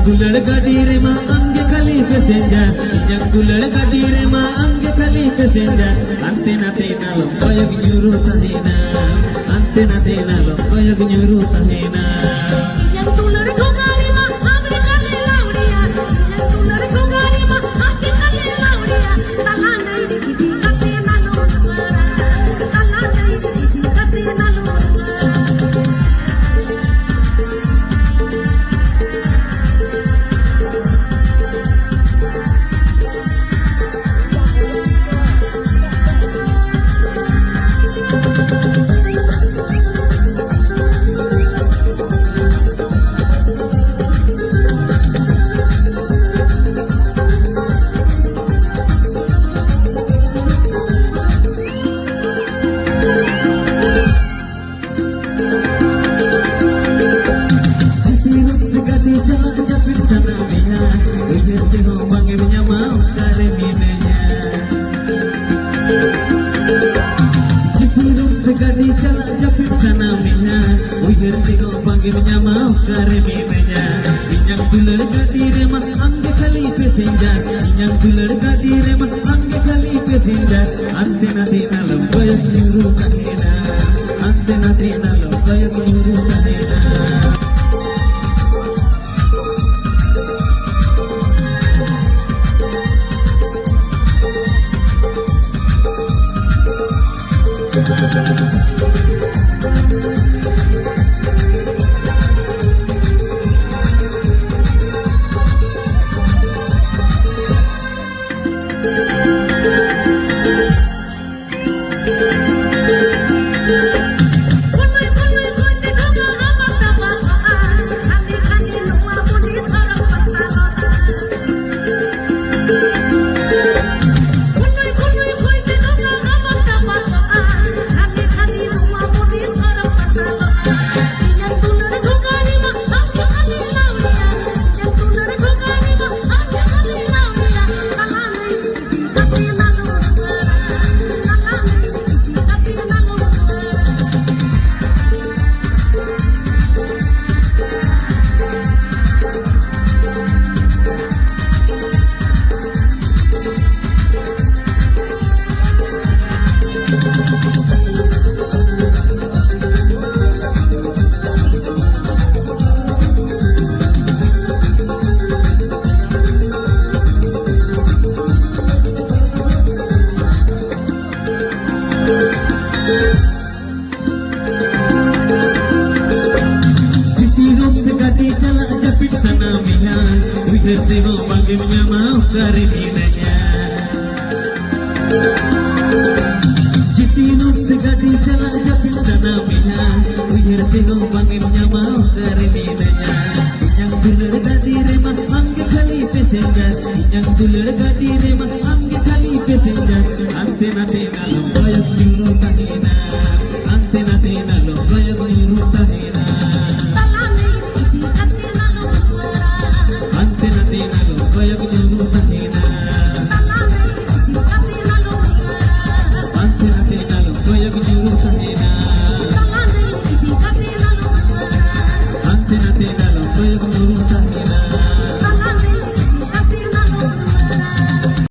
Gular gadire ma ange khali pesenja Yang gular gadire ma ange khali pesenja Ante na tena lokoyak nyuru tahena Ante na tena lokoyak nyuru tahena Yang gular gogari ma amre kale laudiya Yang gular gogari ma amre kale laudiya Tala nahi dikhi kate na lodwara Tala nahi dikhi kate na lodwara Antena tena lokoyak nyuru tahena Antena tena lokoyak nyuru tahena Yang bener tadi